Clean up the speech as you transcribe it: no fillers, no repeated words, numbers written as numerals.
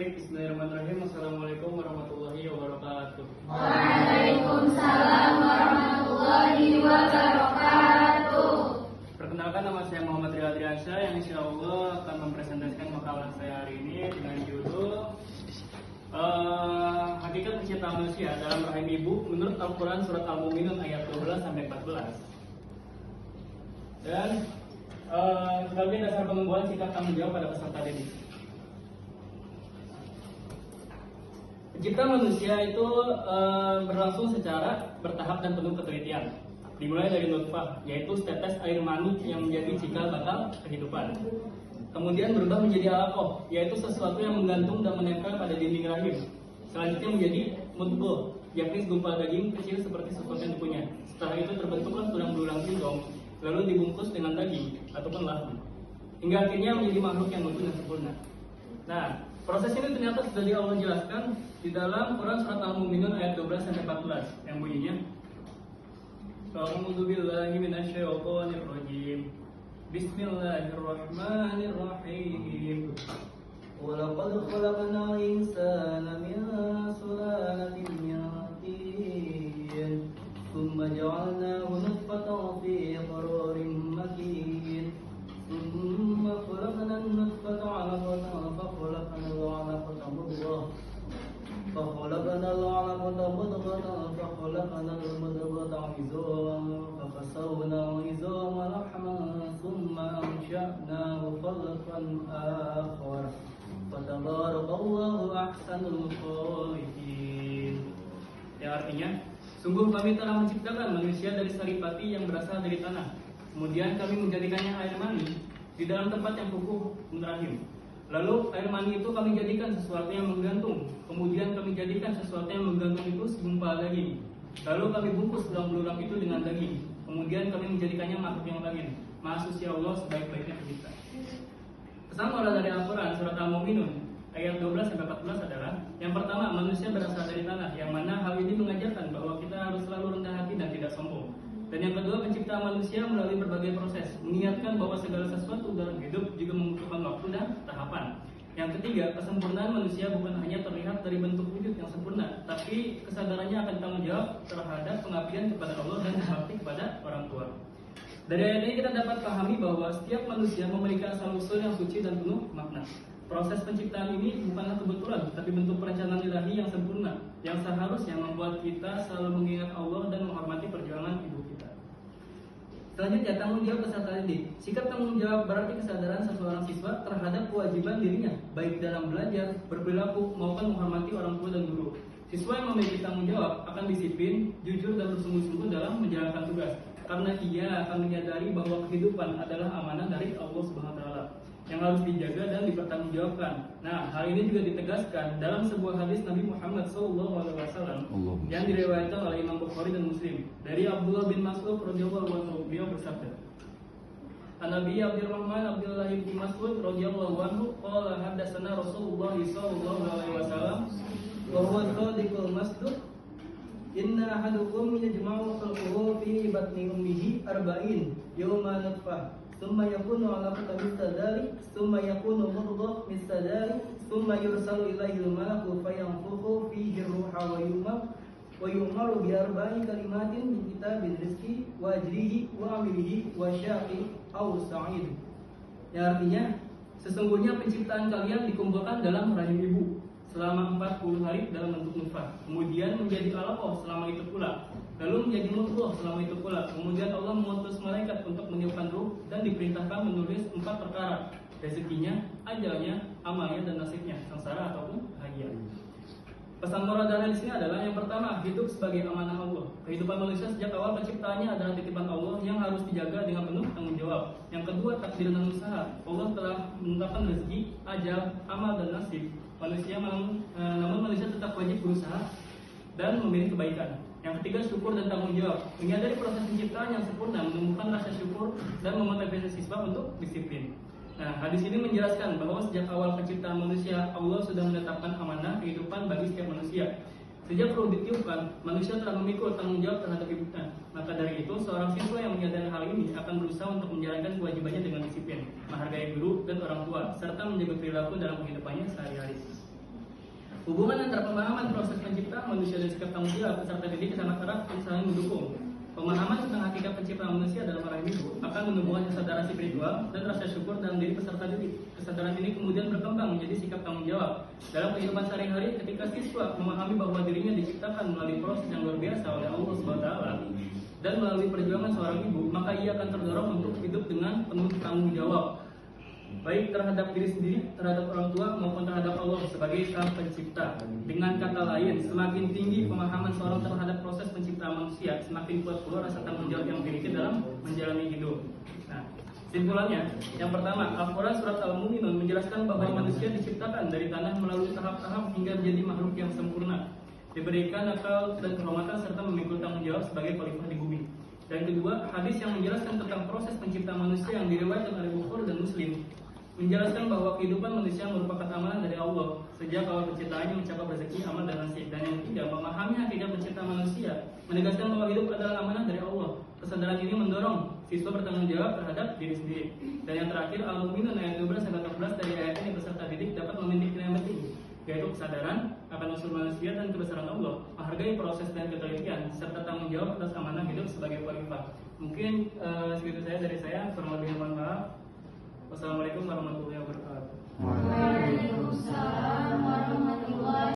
Baik, bismillahirrahmanirrahim. Assalamualaikum warahmatullahi wabarakatuh. Waalaikumsalam warahmatullahi wabarakatuh. Perkenalkan, nama saya Muhammad Ria Adriansyah yang insya Allah akan mempresentasikan makalah saya hari ini dengan judul Hakikat Penciptaan Manusia dalam Rahim Ibu menurut Al-Quran Surat Al-Mu'minun ayat 12-14. Dan sebagai dasar pengembangan sikap tanggung jawab pada peserta didik. Penciptaan manusia itu berlangsung secara bertahap dan penuh ketelitian. Dimulai dari nutfah, yaitu setetes air mani yang menjadi cikal bakal kehidupan. Kemudian berubah menjadi alaqah, yaitu sesuatu yang menggantung dan menempel pada dinding rahim. Selanjutnya menjadi mudghah, yakni segumpal daging kecil seperti sesuatu yang punya. Setelah itu terbentuklah tulang belulang singkong, lalu dibungkus dengan daging ataupun lahu, hingga akhirnya menjadi makhluk yang utuh dan sempurna. Nah, proses ini ternyata sudah Allah jelaskan di dalam Quran Surat Al-Mu'minun ayat 12-14 yang bunyinya A'udzu billahi minasyaitonir rajim. Bismillahirrahmanirrahim. Wa laqad khalaqnal insana min sulalatin min tin, thumma ja'alnahu nutfatan fi qararin makin. ثم خلقنا النطفة علقة فخلقنا العلقة مضغة فخلقنا المضغة عظاما فكسونا العظام لحما ثم أنشأناه خلقا آخر فتبارك الله أحسن الخالقين. Yang artinya, sungguh kami telah menciptakan manusia dari saripati yang berasal dari tanah. Kemudian kami menjadikannya air mani di dalam tempat yang kukuh rahim. Lalu air mani itu kami jadikan sesuatu yang menggantung. Kemudian kami jadikan sesuatu yang menggantung itu segumpal daging. Lalu kami bungkus tulang belulang itu dengan daging. Kemudian kami menjadikannya makhluk yang lain. Maha suci Allah sebaik-baiknya pencipta. Pesan moral dari Al-Quran Surat Al-Mu'minun ayat 12-14 adalah: yang pertama, manusia berasal dari tanah, yang mana hal ini mengajarkan bahwa kita harus selalu rendah hati dan tidak sombong. Dan yang kedua, penciptaan manusia melalui berbagai proses mengingatkan bahwa segala sesuatu dalam hidup juga membutuhkan waktu dan tahapan. Yang ketiga, kesempurnaan manusia bukan hanya terlihat dari bentuk wujud yang sempurna, tapi kesadarannya akan tanggung jawab terhadap pengabdian kepada Allah dan berbakti kepada orang tua. Dari ayat ini kita dapat pahami bahwa setiap manusia memiliki asal-usul yang suci dan penuh makna. Proses penciptaan ini bukanlah kebetulan, tapi bentuk perencanaan ilahi yang sempurna, yang seharusnya membuat kita selalu mengingat Allah dan menghormati perjuangan ibu kita. Selanjutnya, tanggung jawab peserta didik. Sikap tanggung jawab berarti kesadaran seseorang siswa terhadap kewajiban dirinya, baik dalam belajar, berperilaku, maupun menghormati orang tua dan guru. Siswa yang memiliki tanggung jawab akan disiplin, jujur, dan bersungguh-sungguh dalam menjalankan tugas, karena ia akan menyadari bahwa kehidupan adalah amanah dari Allah Subhanahu wa Ta'ala yang harus dijaga dan dipertanggungjawabkan. Nah, hal ini juga ditegaskan dalam sebuah hadis Nabi Muhammad SAW yang diriwayatkan oleh Imam Bukhari dan Muslim dari Abdullah bin Mas'ud radhiyallahu anhu. Beliau bersabda, An-Nabi Abdurrahman Abdullah bin Mas'ud radhiyallahu anhu qala hadatsana Rasulullah sallallahu alaihi wasallam wa huwa shadiqul masduq inna ahadukum yajma'u khalqahu fi batni ummihi 40 yawma nutfah ثم يكون علقة مثل ذلك ثم يكون مضغة مثل ذلك ثم يرسل إليه الملك فينفخ فيه الروح ويؤمر بأربع كلمات من كتاب الرزق وأجره وعمله وشاقي أو سعيد. Yang artinya, sesungguhnya penciptaan kalian dikumpulkan dalam rahim ibu selama 40 hari dalam bentuk nutfah, kemudian menjadi alaqah selama itu pula, lalu menjadi mudghah selama itu pula. Kemudian Allah mengutus malaikat untuk meniupkan ruh dan diperintahkan menulis 4 perkara: rezekinya, ajalnya, amalnya, dan nasibnya, sengsara ataupun bahagia. Pesan moral dari sini adalah yang pertama, hidup sebagai amanah Allah. Kehidupan manusia sejak awal penciptaannya adalah titipan Allah yang harus dijaga dengan penuh tanggung jawab. Yang kedua, takdir dan usaha. Allah telah menetapkan rezeki, ajal, amal, dan nasib manusia, namun manusia tetap wajib berusaha dan memilih kebaikan. Yang ketiga, syukur dan tanggung jawab. Menyadari proses penciptaan yang sempurna, menemukan rasa syukur dan memotivasi siswa untuk disiplin. Nah, hadis ini menjelaskan bahwa sejak awal penciptaan manusia, Allah sudah menetapkan amanah kehidupan bagi setiap manusia. Sejak ruh ditiupkan, manusia telah memikul tanggung jawab terhadap hidupnya. Maka dari itu, seorang siswa yang menyadari hal ini akan berusaha untuk menjalankan kewajibannya dengan disiplin, menghargai guru dan orang tua, serta menjaga perilaku dalam kehidupannya sehari-hari. Hubungan antara pemahaman proses penciptaan manusia dan sikap tanggung jawab peserta didik sangat erat dan saling mendukung. Pemahaman tentang hakikat penciptaan manusia dalam arah hidup akan menumbuhkan kesadaran spiritual dan rasa syukur dalam diri peserta didik. Kesadaran ini kemudian berkembang menjadi sikap tanggung jawab dalam kehidupan sehari-hari ketika siswa memahami bahwa dirinya diciptakan melalui proses yang luar biasa oleh Allah SWT dan melalui perjuangan seorang ibu, maka ia akan terdorong untuk hidup dengan penuh tanggung jawab, baik terhadap diri sendiri, terhadap orang tua, maupun terhadap Allah sebagai Sang Pencipta. Dengan kata lain, semakin tinggi pemahaman seorang terhadap proses penciptaan manusia, semakin kuat pula rasa tanggung jawab yang dimiliki dalam menjalani hidup. Nah, simpulannya, yang pertama, Al-Quran Surat Al-Mu'minun menjelaskan bahwa manusia diciptakan dari tanah melalui tahap-tahap hingga menjadi makhluk yang sempurna, diberikan akal dan kehormatan serta memikul tanggung jawab sebagai khalifah di bumi. Dan kedua, hadis yang menjelaskan tentang proses penciptaan manusia yang diriwayatkan oleh Bukhari dan Muslim menjelaskan bahwa kehidupan manusia merupakan amanah dari Allah sejak awal penciptaannya mencapai rezeki, amal, dan nasib. Dan yang ketiga, memahami hakikat penciptaan manusia menegaskan bahwa hidup adalah amanah dari Allah. Kesadaran ini mendorong siswa bertanggung jawab terhadap diri sendiri. Dan yang terakhir, Al-Mu'minun ayat 12-14 dari ayat ini peserta didik dapat memiliki nilai penting, yaitu kesadaran akan unsur manusia dan kebesaran Allah, menghargai proses dan ketelitian, serta tanggung jawab atas amanah hidup sebagai khalifah. Mungkin segitu saya dari saya, kurang lebih mohon maaf. Wassalamualaikum warahmatullahi wabarakatuh. Waalaikumsalam warahmatullahi